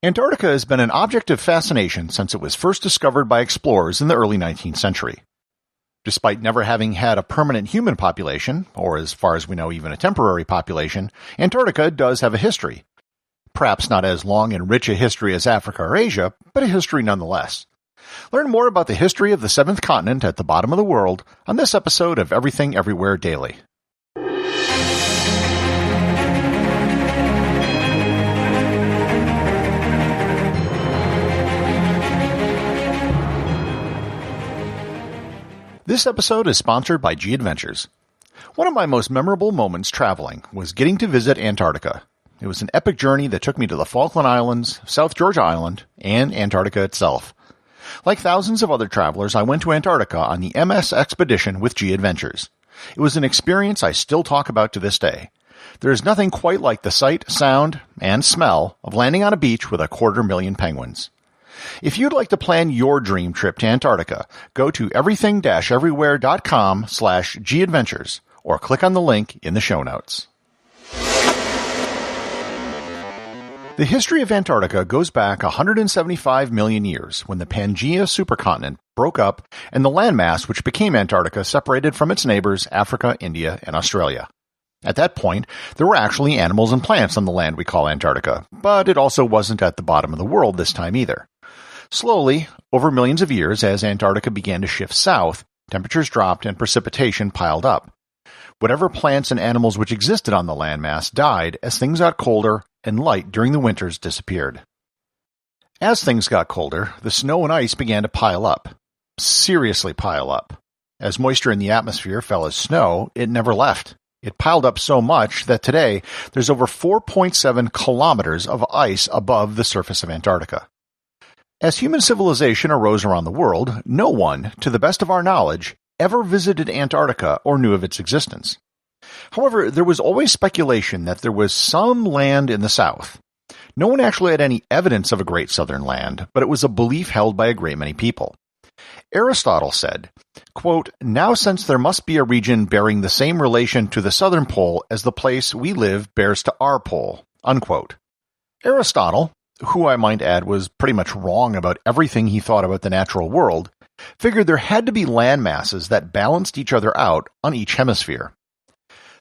Antarctica has been an object of fascination since it was first discovered by explorers in the early 19th century. Despite never having had a permanent human population, or as far as we know even a temporary population, Antarctica does have a history. Perhaps not as long and rich a history as Africa or Asia, but a history nonetheless. Learn more about the history of the seventh continent at the bottom of the world on this episode of Everything Everywhere Daily. This episode is sponsored by G Adventures. One of my most memorable moments traveling was getting to visit Antarctica. It was an epic journey that took me to the Falkland Islands, South Georgia Island, and Antarctica itself. Like thousands of other travelers, I went to Antarctica on the MS expedition with G Adventures. It was an experience I still talk about to this day. There is nothing quite like the sight, sound, and smell of landing on a beach with 250,000 penguins. If you'd like to plan your dream trip to Antarctica, go to everything-everywhere.com/gadventures or click on the link in the show notes. The history of Antarctica goes back 175 million years when the Pangaea supercontinent broke up and the landmass which became Antarctica separated from its neighbors Africa, India, and Australia. At that point, there were actually animals and plants on the land we call Antarctica, but it also wasn't at the bottom of the world this time either. Slowly, over millions of years, as Antarctica began to shift south, temperatures dropped and precipitation piled up. Whatever plants and animals which existed on the landmass died as things got colder and light during the winters disappeared. As things got colder, the snow and ice began to pile up. Seriously pile up. As moisture in the atmosphere fell as snow, it never left. It piled up so much that today there's over 4.7 kilometers of ice above the surface of Antarctica. As human civilization arose around the world, no one, to the best of our knowledge, ever visited Antarctica or knew of its existence. However, there was always speculation that there was some land in the south. No one actually had any evidence of a great southern land, but it was a belief held by a great many people. Aristotle said, quote, "Now since there must be a region bearing the same relation to the southern pole as the place we live bears to our pole," unquote. Aristotle, who I might add was pretty much wrong about everything he thought about the natural world, figured there had to be land masses that balanced each other out on each hemisphere.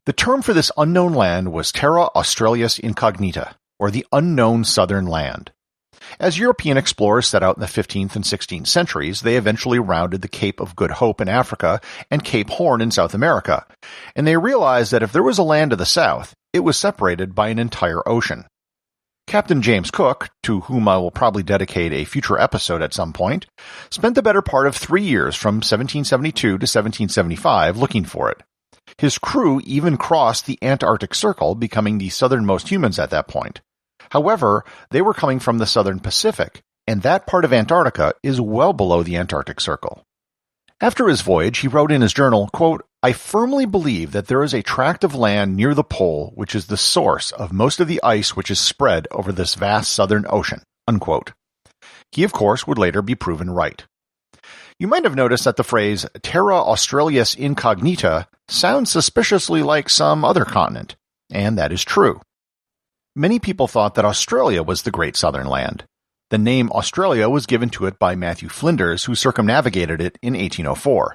The term for this unknown land was Terra Australis Incognita, or the unknown southern land. As European explorers set out in the 15th and 16th centuries, they eventually rounded the Cape of Good Hope in Africa and Cape Horn in South America, and they realized that if there was a land to the south, it was separated by an entire ocean. Captain James Cook, to whom I will probably dedicate a future episode at some point, spent the better part of 3 years from 1772 to 1775 looking for it. His crew even crossed the Antarctic Circle, becoming the southernmost humans at that point. However, they were coming from the southern Pacific, and that part of Antarctica is well below the Antarctic Circle. After his voyage, he wrote in his journal, quote, "I firmly believe that there is a tract of land near the pole which is the source of most of the ice which is spread over this vast southern ocean," unquote. He, of course, would later be proven right. You might have noticed that the phrase Terra Australis Incognita sounds suspiciously like some other continent, and that is true. Many people thought that Australia was the great southern land. The name Australia was given to it by Matthew Flinders, who circumnavigated it in 1804.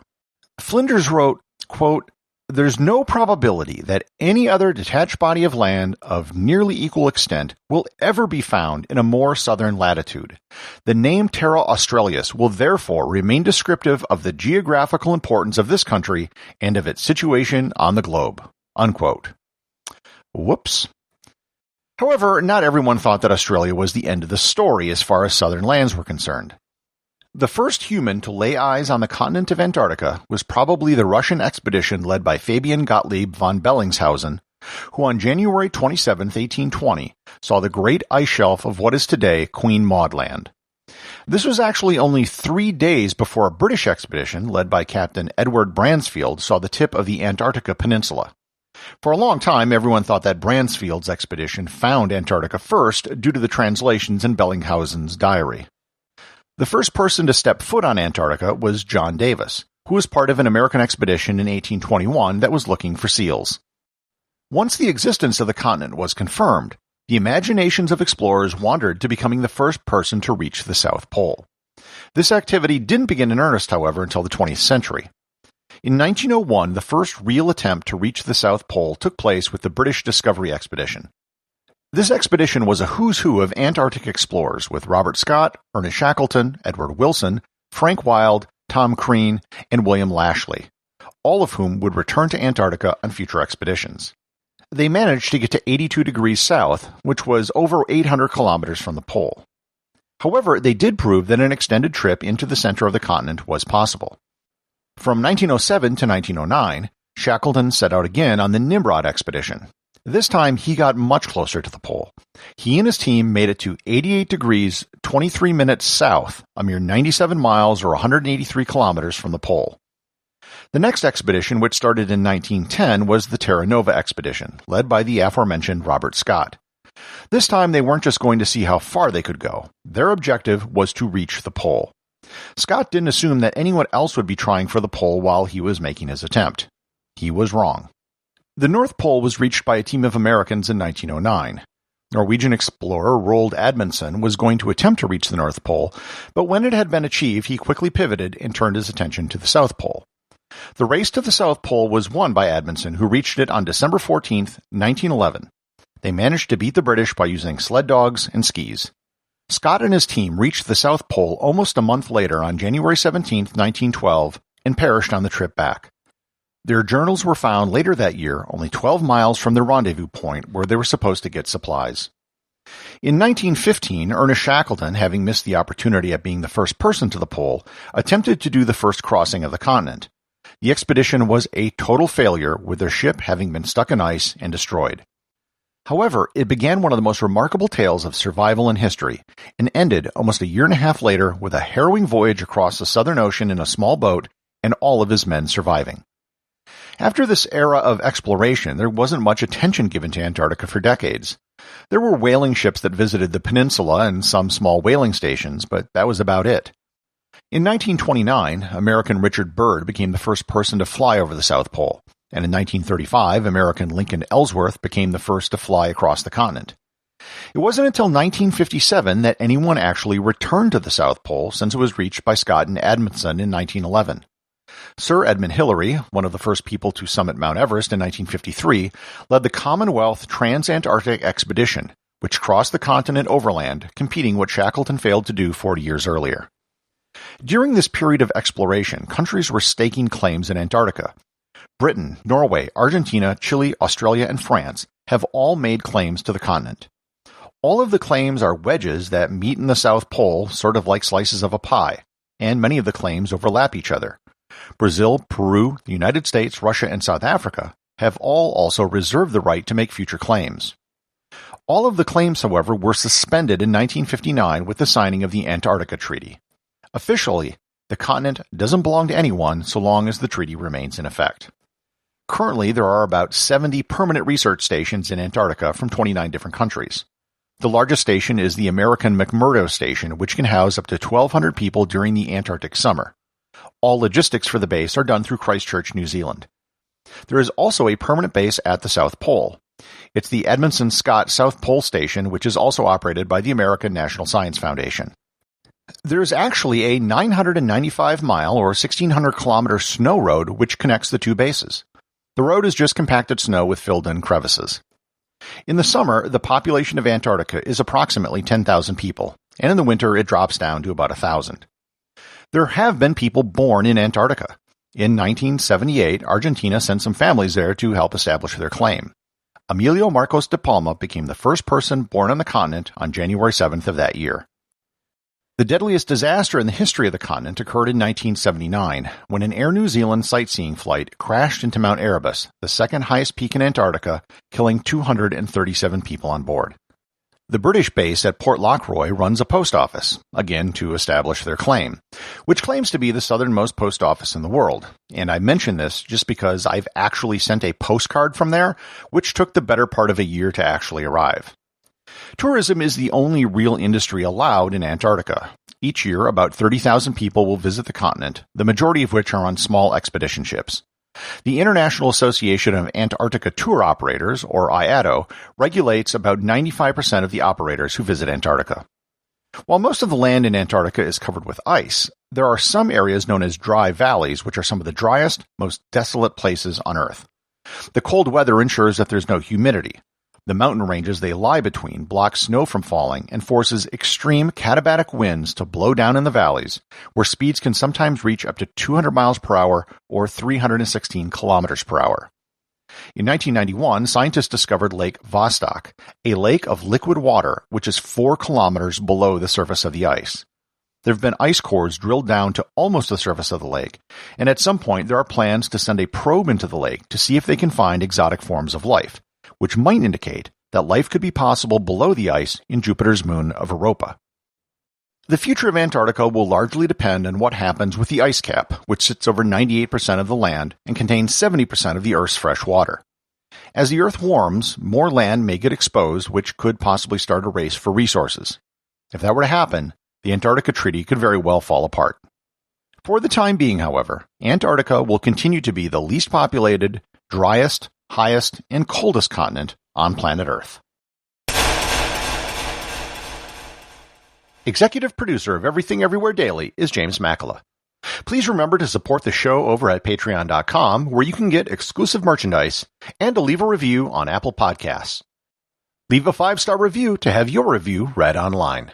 Flinders wrote, quote, "There's no probability that any other detached body of land of nearly equal extent will ever be found in a more southern latitude. The name Terra Australis will therefore remain descriptive of the geographical importance of this country and of its situation on the globe," unquote. Whoops. However, not everyone thought that Australia was the end of the story as far as southern lands were concerned. The first human to lay eyes on the continent of Antarctica was probably the Russian expedition led by Fabian Gottlieb von Bellingshausen, who on January 27, 1820, saw the great ice shelf of what is today Queen Maud Land. This was actually only 3 days before a British expedition led by Captain Edward Bransfield saw the tip of the Antarctica Peninsula. For a long time, everyone thought that Bransfield's expedition found Antarctica first due to the translations in Bellinghausen's diary. The first person to step foot on Antarctica was John Davis, who was part of an American expedition in 1821 that was looking for seals. Once the existence of the continent was confirmed, the imaginations of explorers wandered to becoming the first person to reach the South Pole. This activity didn't begin in earnest, however, until the 20th century. In 1901, the first real attempt to reach the South Pole took place with the British Discovery Expedition. This expedition was a who's who of Antarctic explorers, with Robert Scott, Ernest Shackleton, Edward Wilson, Frank Wild, Tom Crean, and William Lashley, all of whom would return to Antarctica on future expeditions. They managed to get to 82 degrees south, which was over 800 kilometers from the pole. However, they did prove that an extended trip into the center of the continent was possible. From 1907 to 1909, Shackleton set out again on the Nimrod expedition. This time, he got much closer to the pole. He and his team made it to 88 degrees 23 minutes south, a mere 97 miles or 183 kilometers from the pole. The next expedition, which started in 1910, was the Terra Nova expedition, led by the aforementioned Robert Scott. This time, they weren't just going to see how far they could go. Their objective was to reach the pole. Scott didn't assume that anyone else would be trying for the pole while he was making his attempt. He was wrong. The North Pole was reached by a team of Americans in 1909. Norwegian explorer Roald Amundsen was going to attempt to reach the North Pole, but when it had been achieved, he quickly pivoted and turned his attention to the South Pole. The race to the South Pole was won by Amundsen, who reached it on December 14, 1911. They managed to beat the British by using sled dogs and skis. Scott and his team reached the South Pole almost a month later on January 17, 1912, and perished on the trip back. Their journals were found later that year, only 12 miles from the rendezvous point where they were supposed to get supplies. In 1915, Ernest Shackleton, having missed the opportunity at being the first person to the pole, attempted to do the first crossing of the continent. The expedition was a total failure, with their ship having been stuck in ice and destroyed. However, it began one of the most remarkable tales of survival in history, and ended almost a year and a half later with a harrowing voyage across the Southern Ocean in a small boat and all of his men surviving. After this era of exploration, there wasn't much attention given to Antarctica for decades. There were whaling ships that visited the peninsula and some small whaling stations, but that was about it. In 1929, American Richard Byrd became the first person to fly over the South Pole, and in 1935, American Lincoln Ellsworth became the first to fly across the continent. It wasn't until 1957 that anyone actually returned to the South Pole, since it was reached by Scott and Amundsen in 1911. Sir Edmund Hillary, one of the first people to summit Mount Everest in 1953, led the Commonwealth Trans-Antarctic Expedition, which crossed the continent overland, competing what Shackleton failed to do 40 years earlier. During this period of exploration, countries were staking claims in Antarctica. Britain, Norway, Argentina, Chile, Australia, and France have all made claims to the continent. All of the claims are wedges that meet in the South Pole, sort of like slices of a pie, and many of the claims overlap each other. Brazil, Peru, the United States, Russia, and South Africa have all also reserved the right to make future claims. All of the claims, however, were suspended in 1959 with the signing of the Antarctica Treaty. Officially, the continent doesn't belong to anyone so long as the treaty remains in effect. Currently, there are about 70 permanent research stations in Antarctica from 29 different countries. The largest station is the American McMurdo Station, which can house up to 1,200 people during the Antarctic summer. All logistics for the base are done through Christchurch, New Zealand. There is also a permanent base at the South Pole. It's the Amundsen Scott South Pole Station, which is also operated by the American National Science Foundation. There is actually a 995-mile or 1,600-kilometer snow road which connects the two bases. The road is just compacted snow with filled-in crevices. In the summer, the population of Antarctica is approximately 10,000 people, and in the winter it drops down to about 1,000. There have been people born in Antarctica. In 1978, Argentina sent some families there to help establish their claim. Emilio Marcos de Palma became the first person born on the continent on January 7th of that year. The deadliest disaster in the history of the continent occurred in 1979, when an Air New Zealand sightseeing flight crashed into Mount Erebus, the second highest peak in Antarctica, killing 237 people on board. The British base at Port Lockroy runs a post office, again to establish their claim, which claims to be the southernmost post office in the world. And I mention this just because I've actually sent a postcard from there, which took the better part of a year to actually arrive. Tourism is the only real industry allowed in Antarctica. Each year, about 30,000 people will visit the continent, the majority of which are on small expedition ships. The International Association of Antarctica Tour Operators, or IATO, regulates about 95% of the operators who visit Antarctica. While most of the land in Antarctica is covered with ice, there are some areas known as dry valleys, which are some of the driest, most desolate places on Earth. The cold weather ensures that there's no humidity. The mountain ranges they lie between block snow from falling and forces extreme katabatic winds to blow down in the valleys, where speeds can sometimes reach up to 200 miles per hour or 316 kilometers per hour. In 1991, scientists discovered Lake Vostok, a lake of liquid water which is 4 kilometers below the surface of the ice. There have been ice cores drilled down to almost the surface of the lake, and at some point there are plans to send a probe into the lake to see if they can find exotic forms of life, which might indicate that life could be possible below the ice in Jupiter's moon of Europa. The future of Antarctica will largely depend on what happens with the ice cap, which sits over 98% of the land and contains 70% of the Earth's fresh water. As the Earth warms, more land may get exposed, which could possibly start a race for resources. If that were to happen, the Antarctica Treaty could very well fall apart. For the time being, however, Antarctica will continue to be the least populated, driest, highest, and coldest continent on planet Earth. Executive producer of Everything Everywhere Daily is James Makala. Please remember to support the show over at patreon.com, where you can get exclusive merchandise and to leave a review on Apple Podcasts. Leave a 5-star review to have your review read online.